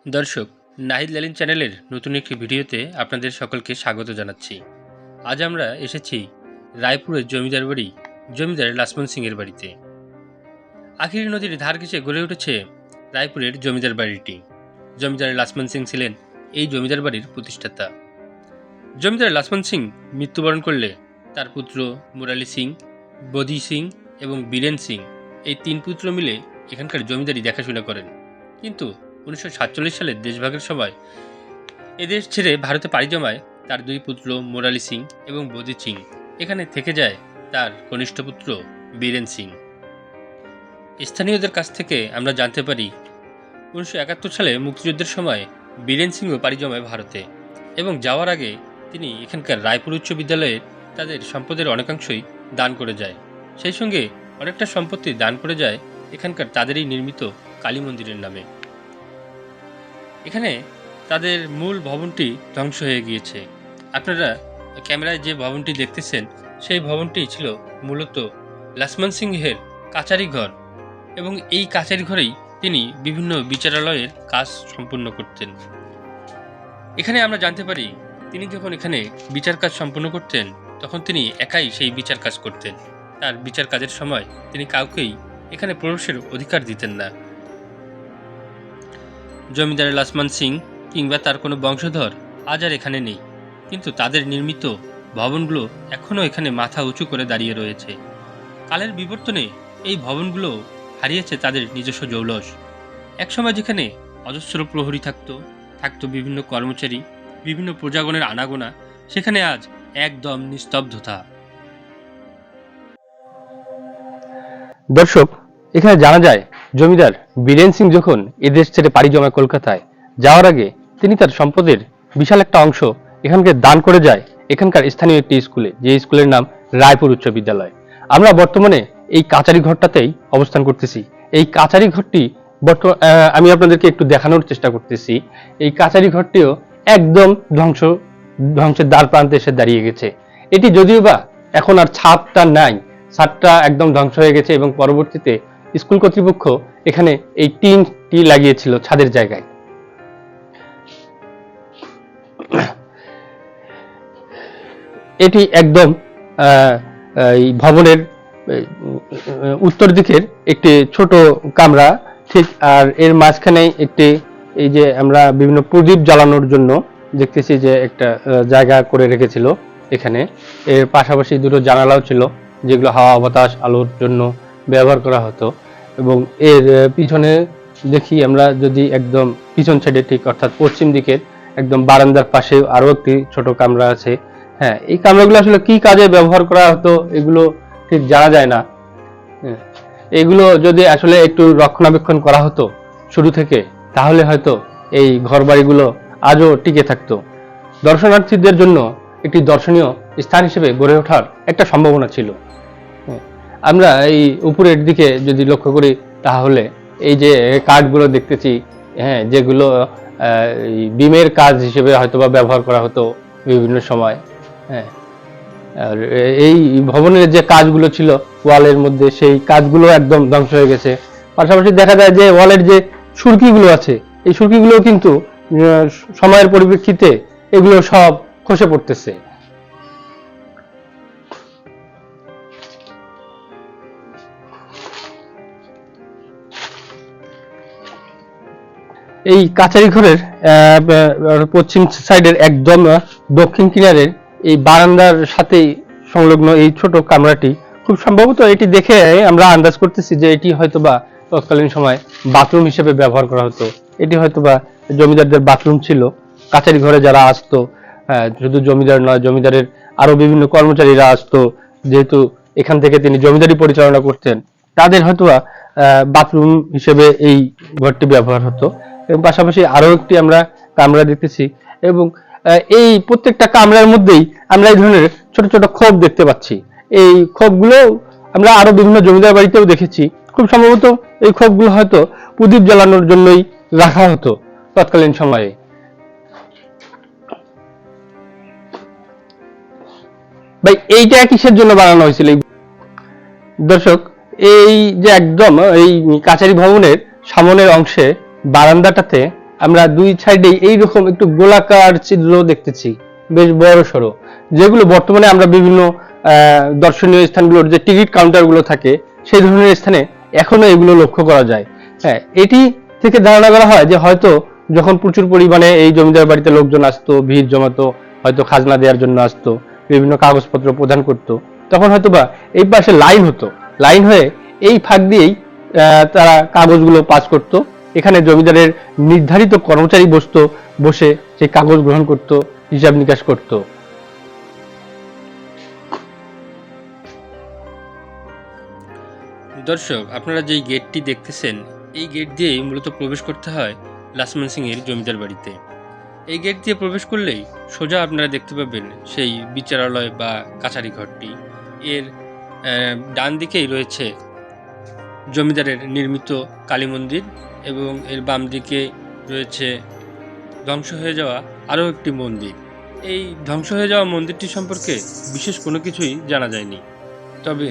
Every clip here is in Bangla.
दर्शक नाहिद लालिन चैनल नतून एक भिडियोते आपनादेर सकलके स्वागत जानाच्छि। आज आमरा एसेछि रायपुरेर जमीदार बाड़ी जमीदार लाछमन सिंहेर बाड़ीते। आखिरी नदीर धार घेঁষে गড়ে उठেছে रायपुरेर जमीदार बाड़ीटी। जमीदार लाछमन सिंह छिलेन এই जमीदार बाड़ीर प्रतिष्ठाता। जमीदार लाछमन सिंह मृत्युबरण करले तार पुत्र मुराली सिंह, बदी सिंह एवं बीरेन सिंह এই তিন পুত্র মিলে এখানকার জমিদারি দেখাশোনা করেন। কিন্তু 1947 সালে দেশভাগের সময় এদেশ ছেড়ে ভারতে পাড়ি জমায় তার দুই পুত্র মুরালি সিং এবং বদি সিং। এখানে থেকে যায় তার কনিষ্ঠ পুত্র বীরেন সিং। স্থানীয়দের কাছ থেকে আমরা জানতে পারি 1971 সালে মুক্তিযুদ্ধের সময় বীরেন সিংও পাড়ি জমায় ভারতে এবং যাওয়ার আগে তিনি এখানকার রায়পুর উচ্চ বিদ্যালয়ে তাদের সম্পদের অনেকাংশই দান করে যায়। সেই সঙ্গে অনেকটা সম্পত্তি দান করে যায় এখানকার তাদেরই নির্মিত কালী মন্দিরের নামে। এখানে তাদের মূল ভবনটি ধ্বংস হয়ে গিয়েছে। আপনারা ক্যামেরায় যে ভবনটি দেখতেছেন সেই ভবনটি ছিল মূলত লাছমন সিংহের কাচারি ঘর এবং এই কাচারি ঘরেই তিনি বিভিন্ন বিচারালয়ের কাজ সম্পূর্ণ করতেন। এখানে আমরা জানতে পারি তিনি যখন এখানে বিচার কাজ সম্পূর্ণ করতেন তখন তিনি একাই সেই বিচার কাজ করতেন। তার বিচার কাজের সময় তিনি কাউকেই এখানে প্রবেশের অধিকার দিতেন না। জমিদার লাছমন সিং কিংবা তার কোনো বংশধর আজ আর এখানে নেই, কিন্তু তাদের নির্মিত ভবনগুলো এখনও এখানে মাথা উঁচু করে দাঁড়িয়ে রয়েছে। কালের বিবর্তনে এই ভবনগুলো হারিয়েছে তাদের নিজস্ব জৌলস। একসময় যেখানে অজস্র প্রহরী থাকতো বিভিন্ন কর্মচারী, বিভিন্ন প্রজাগণের আনাগোনা, সেখানে আজ একদম নিস্তব্ধতা। দর্শক, এখানে জানা যায় জমিদার বীরেন সিং যখন এদেশ ছেড়ে পাড়ি জমায় কলকাতায়, যাওয়ার আগে তিনি তার সম্পদের বিশাল একটা অংশ এখানকে দান করে যায় এখানকার স্থানীয় একটি স্কুলে, যে স্কুলের নাম রায়পুর উচ্চ বিদ্যালয়। আমরা বর্তমানে এই কাচারি ঘরটাতেই অবস্থান করতেছি। এই কাচারি ঘরটি আমি আপনাদেরকে একটু দেখানোর চেষ্টা করতেছি। এই কাচারি ঘরটিও একদম ধ্বংসের দ্বার প্রান্তে এসে দাঁড়িয়ে গেছে। এটি যদিও বা এখন আর ছাদটা নাই, ছাদটা একদম ধ্বংস হয়ে গেছে এবং পরবর্তীতে স্কুল কর্তৃপক্ষ এখানে এই টিনটি লাগিয়েছিল ছাদের জায়গায়। এটি একদম এই ভবনের উত্তর দিকের একটি ছোট কামরা, ঠিক আর এর মাঝখানে একটি এই যে আমরা বিভিন্ন প্রদীপ জ্বালানোর জন্য দেখতেছি যে একটা জায়গা করে রেখেছিল এখানে। এর পাশাপাশি দুটো জানালাও ছিল যেগুলো হাওয়া বাতাস আলোর জন্য ব্যবহার করা হতো। এবং এর পিছনে দেখি আমরা, যদি একদম পিছন সাইডে ঠিক অর্থাৎ পশ্চিম দিকের একদম বারান্দার পাশে আরো একটি ছোট কামরা আছে। হ্যাঁ, এই কামরাগুলো আসলে কি কাজে ব্যবহার করা হতো এগুলো ঠিক জানা যায় না। এগুলো যদি আসলে একটু রক্ষণাবেক্ষণ করা হতো শুরু থেকে, তাহলে হয়তো এই ঘর বাড়িগুলো আজও টিকে থাকতো। দর্শনার্থীদের জন্য একটি দর্শনীয় স্থান হিসেবে গড়ে ওঠার একটা সম্ভাবনা ছিল। আমরা এই উপরের দিকে যদি লক্ষ্য করি তাহলে এই যে কাঠগুলো দেখতেছি, হ্যাঁ, যেগুলো বিমের কাজ হিসেবে হয়তোবা ব্যবহার করা হতো বিভিন্ন সময়। হ্যাঁ, আর এই ভবনের যে কাজগুলো ছিল ওয়ালের মধ্যে, সেই কাজগুলো একদম ধ্বংস হয়ে গেছে। পাশাপাশি দেখা যায় যে ওয়ালের যে সুরকিগুলো আছে, এই সুরকিগুলো কিন্তু সময়ের পরিপ্রেক্ষিতে এগুলো সব খসে পড়তেছে। এই কাচারি ঘরের পশ্চিম সাইডের একদম দক্ষিণ কিনারের এই বারান্দার সাথেই সংলগ্ন এই ছোট কামরাটি, খুব সম্ভবত এটি দেখে আমরা আন্দাজ করতেছি যে এটি হয়তোবা তৎকালীন সময় বাথরুম হিসেবে ব্যবহার করা হতো। এটি হয়তোবা জমিদারদের বাথরুম ছিল। কাচারি ঘরে যারা আসতো, শুধু জমিদার নয়, জমিদারের আরো বিভিন্ন কর্মচারীরা আসতো, যেহেতু এখান থেকে তিনি জমিদারি পরিচালনা করতেন, তাদের হয়তোবা বাথরুম হিসেবে এই ঘরটি ব্যবহার হতো। এবং পাশাপাশি আরো একটি আমরা কামরা দেখতেছি এবং এই প্রত্যেকটা কামরার মধ্যেই আমরা এই ধরনের ছোট ছোট খোপ দেখতে পাচ্ছি। এই খোপগুলো আমরা আরো বিভিন্ন জমিদার বাড়িতেও দেখেছি। খুব সম্ভবত এই খোপগুলো হয়তো প্রদীপ জ্বালানোর জন্যই রাখা হতো তৎকালীন সময়ে। ভাই, এইটা কিসের জন্য বানানো হয়েছিল? দর্শক, এই যে একদম এই কাচারি ভবনের সামনের অংশে বারান্দাটাতে আমরা দুই সাইডে এইরকম একটু গোলাকার ছিদ্র দেখতেছি, বেশ বড় সড়ো, যেগুলো বর্তমানে আমরা বিভিন্ন দর্শনীয় স্থানগুলোর যে টিকিট কাউন্টার গুলো থাকে সেই ধরনের স্থানে এখনো এগুলো লক্ষ্য করা যায়। হ্যাঁ, এটি থেকে ধারণা করা হয় যে হয়তো যখন প্রচুর পরিমাণে এই জমিদার বাড়িতে লোকজন আসতো, ভিড় জমাতো, হয়তো খাজনা দেওয়ার জন্য আসতো, বিভিন্ন কাগজপত্র প্রদান করতো, তখন হয়তো বা এই পাশে লাইন হতো, লাইন হয়ে এই ফাঁক দিয়েই তারা কাগজগুলো পাস করতো। এখানে জমিদারের নির্ধারিত কর্মচারী বসে সেই কাগজ গ্রহণ করত, হিসাব নিকাশ করত। দর্শক, আপনারা যেই গেটটি দেখতেছেন, এই গেট দিয়েই মূলত প্রবেশ করতে হয় লাসমান সিং এর জমিদার বাড়িতে। এই গেট দিয়ে প্রবেশ করলেই সোজা আপনারা দেখতে পাবেন সেই বিচারালয় বা কাছারি ঘরটি। এর ডান দিকেই রয়েছে জমিদারের নির্মিত কালী মন্দির এবং এর বাম দিকে রয়েছে ধ্বংস হয়ে যাওয়া আরও একটি মন্দির। এই ধ্বংস হয়ে যাওয়া মন্দিরটি সম্পর্কে বিশেষ কোনো কিছুই জানা যায়নি, তবে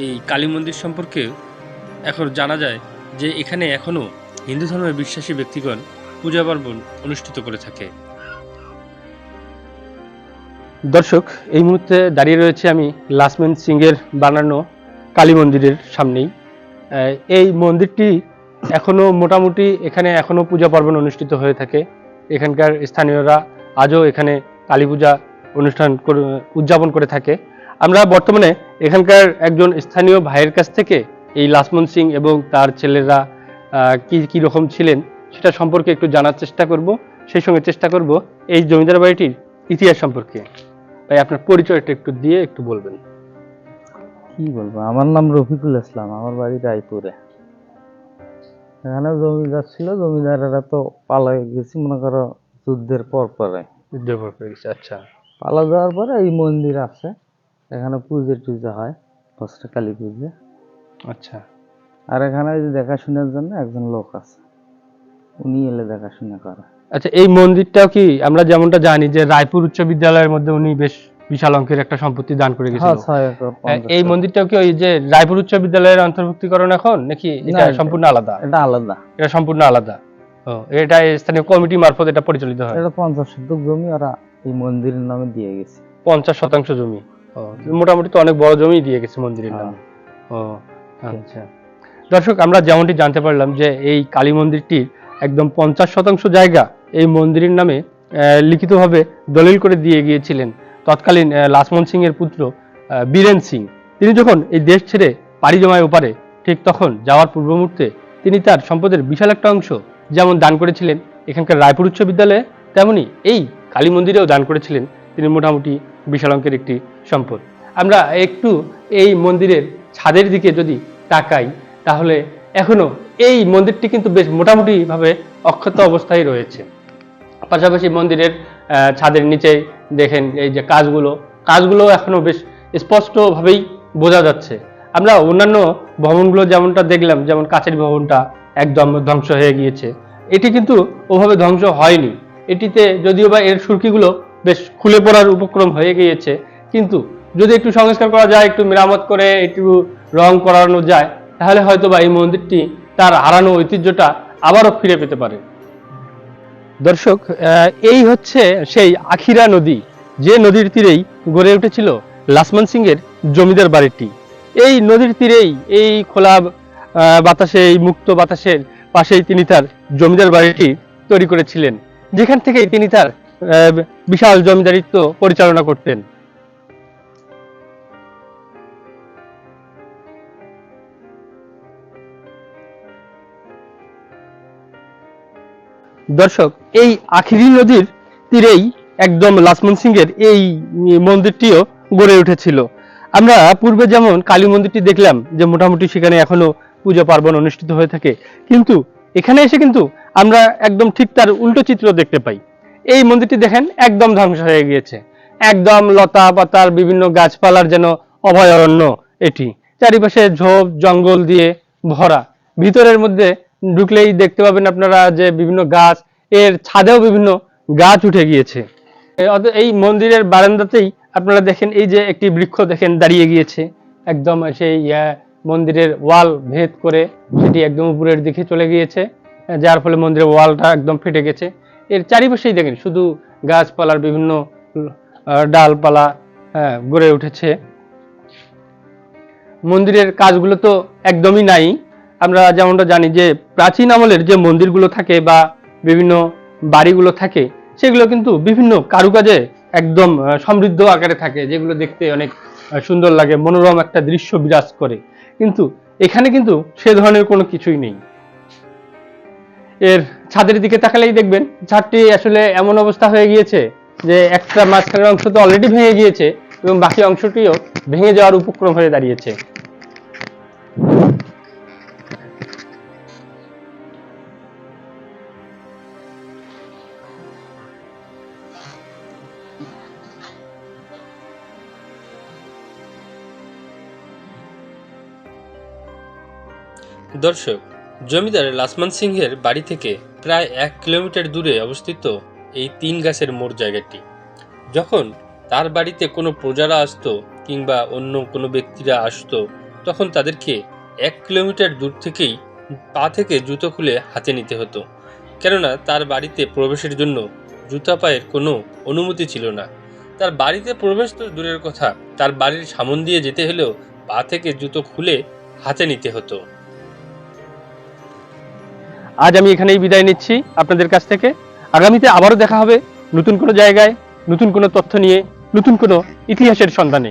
এই কালী মন্দির সম্পর্কে এখন জানা যায় যে এখানে এখনও হিন্দু ধর্মের বিশ্বাসী ব্যক্তিগণ পূজা পার্বণ অনুষ্ঠিত করে থাকে। দর্শক, এই মুহূর্তে দাঁড়িয়ে রয়েছে আমি লাসমান সিং এর বানানো কালী মন্দিরের সামনেই। এই মন্দিরটি এখনো মোটামুটি এখানে এখনো পূজা পার্বণ অনুষ্ঠিত হয়ে থাকে। এখানকার স্থানীয়রা আজও এখানে কালী পূজা অনুষ্ঠান উদযাপন করে থাকে। আমরা বর্তমানে এখানকার একজন স্থানীয় ভাইয়ের কাছ থেকে এই লাসমান সিং এবং তার ছেলেরা কি রকম ছিলেন সেটা সম্পর্কে একটু জানার চেষ্টা করব, সেই সঙ্গে চেষ্টা করব এই জমিদার বাড়িটির ইতিহাস সম্পর্কে। ভাই, আপনার পরিচয়টা একটু দিয়ে একটু বলবেন। কি বলবো, আমার নাম রফিকুল ইসলাম, আমার বাড়ি রায়পুরে। এখানে জমিদার ছিল, জমিদারেরা তো পালায় গেছি মনে করো যুদ্ধের পরে। আচ্ছা, পালা যাওয়ার পরে এই মন্দির আছে, এখানে টুজা হয়, কালী পুজো। আচ্ছা। আর এখানে ওই যে দেখাশোনার জন্য একজন লোক আছে, উনি এলে দেখাশোনা করে। আচ্ছা, এই মন্দিরটাও কি আমরা যেমনটা জানি যে রায়পুর উচ্চ বিদ্যালয়ের মধ্যে উনি বেশ বিশাল অঙ্কের একটা সম্পত্তি দান করে গেছেন। এই মন্দিরটাও কি ওই যে রায়পুর উচ্চ বিদ্যালয়ের অন্তর্ভুক্তিকরণ এখন, নাকি এটা সম্পূর্ণ আলাদা? এটা আলাদা, এটা সম্পূর্ণ আলাদা। ও, এটা স্থানীয় কমিটি মারফত এটা পরিচালিত হয়। এটা 50 শতক জমি ওরা এই মন্দিরের নামে দিয়ে গেছে। 50% জমি? ও, মোটামুটি তো অনেক বড় জমি দিয়ে গেছে মন্দিরের নামে। ও আচ্ছা। দর্শক, আমরা যেমনটি জানতে পারলাম যে এই কালী মন্দিরটির একদম 50% জায়গা এই মন্দিরের নামে লিখিতভাবে দলিল করে দিয়ে গিয়েছিলেন তৎকালীন লাসমান সিং এর পুত্র বীরেন সিং। তিনি যখন এই দেশ ছেড়ে পাড়ি জমায় ওপারে, ঠিক তখন যাওয়ার পূর্ব মুহূর্তে তিনি তার সম্পদের বিশাল একটা অংশ যেমন দান করেছিলেন এখানকার রায়পুর উচ্চ বিদ্যালয়ে, তেমনি এই কালী মন্দিরেও দান করেছিলেন তিনি মোটামুটি বিশাল অঙ্কের একটি সম্পদ। আমরা একটু এই মন্দিরের ছাদের দিকে যদি তাকাই, তাহলে এখনো এই মন্দিরটি কিন্তু বেশ মোটামুটি ভাবে অক্ষত অবস্থায় রয়েছে। পাশাপাশি মন্দিরের ছাদের নিচে দেখেন এই যে কাজগুলো এখনো বেশ স্পষ্টভাবেই বোঝা যাচ্ছে। আমরা অন্যান্য ভবনগুলো যেমনটা দেখলাম, যেমন কাছের ভবনটা একদম ধ্বংস হয়ে গিয়েছে, এটি কিন্তু ওভাবে ধ্বংস হয়নি। এটিতে যদিও বা এর সুরকিগুলো বেশ খুলে পড়ার উপক্রম হয়ে গিয়েছে, কিন্তু যদি একটু সংস্কার করা যায়, একটু মেরামত করে একটু রং করানো যায়, তাহলে হয়তো বা এই মন্দিরটি তার হারানো ঐতিহ্যটা আবারও ফিরে পেতে পারে। দর্শক, এই হচ্ছে সেই আখিরা নদী, যে নদীর তীরেই গড়ে উঠেছিল লাসমান সিং এর জমিদার বাড়িটি। এই নদীর তীরেই এই খোলা বাতাসে, এই মুক্ত বাতাসের পাশেই তিনি তার জমিদার বাড়িটি তৈরি করেছিলেন, যেখান থেকে তিনি তার বিশাল জমিদারিত্ব পরিচালনা করতেন। দর্শক, এই আখিরি নদীর তীরেই একদম লাসমান সিং এর এই মন্দিরটিও গড়ে উঠেছিল। আমরা পূর্বে যেমন কালী মন্দিরটি দেখলাম যে মোটামুটি সেখানে এখনো পূজা পার্বণ অনুষ্ঠিত হয়ে থাকে, কিন্তু এখানে এসে কিন্তু আমরা একদম ঠিক তার উল্টো চিত্র দেখতে পাই। এই মন্দিরটি দেখেন একদম ধ্বংস হয়ে গিয়েছে, একদম লতা পাতার বিভিন্ন গাছপালার যেন অভয়ারণ্য। এটি চারিপাশে ঝোপ জঙ্গল দিয়ে ভরা। ভিতরের মধ্যে ঢুকলেই দেখতে পাবেন আপনারা যে বিভিন্ন গাছ, এর ছাদেও বিভিন্ন গাছ উঠে গিয়েছে। এই মন্দিরের বারান্দাতেই আপনারা দেখেন এই যে একটি বৃক্ষ দেখেন দাঁড়িয়ে গিয়েছে, একদম সেই মন্দিরের ওয়াল ভেদ করে সেটি একদম উপরের দিকে চলে গিয়েছে। যার ফলে মন্দিরের ওয়ালটা একদম ফেটে গেছে। এর চারিপাশেই দেখেন শুধু গাছপালার বিভিন্ন ডালপালা গড়ে উঠেছে। মন্দিরের কাজগুলো তো একদমই নাই। আমরা যেমনটা জানি যে প্রাচীন আমলের যে মন্দিরগুলো থাকে বা বিভিন্ন বাড়িগুলো থাকে, সেগুলো কিন্তু বিভিন্ন কারুকাজে একদম সমৃদ্ধ আকারে থাকে, যেগুলো দেখতে অনেক সুন্দর লাগে, মনোরম একটা দৃশ্য বিরাজ করে। কিন্তু এখানে কিন্তু সে ধরনের কোনো কিছুই নেই। এর ছাদের দিকে তাকালেই দেখবেন ছাদটি আসলে এমন অবস্থা হয়ে গিয়েছে যে একটা মাঝখানের অংশ তো অলরেডি ভেঙে গিয়েছে এবং বাকি অংশটিও ভেঙে যাওয়ার উপক্রম হয়ে দাঁড়িয়েছে। দর্শক, জমিদার লাসমান সিংহের বাড়ি থেকে প্রায় 1 কিলোমিটার দূরে অবস্থিত এই 3 গাছের মোড় জায়গাটি। যখন তার বাড়িতে কোনো প্রজারা আসতো কিংবা অন্য কোনো ব্যক্তিরা আসতো, তখন তাদেরকে 1 কিলোমিটার দূর থেকেই পা থেকে জুতো খুলে হাতে নিতে হতো, কেননা তার বাড়িতে প্রবেশের জন্য জুতা পায়ের কোনো অনুমতি ছিল না। তার বাড়িতে প্রবেশ তো দূরের কথা, তার বাড়ির সামন দিয়ে যেতে হলেও পা থেকে জুতো খুলে হাতে নিতে হতো। আজ আমি এখানেই বিদায় নিচ্ছি আপনাদের কাছ থেকে। আগামীতে আবারও দেখা হবে নতুন কোনো জায়গায়, নতুন কোনো তথ্য নিয়ে, নতুন কোনো ইতিহাসের সন্ধানে।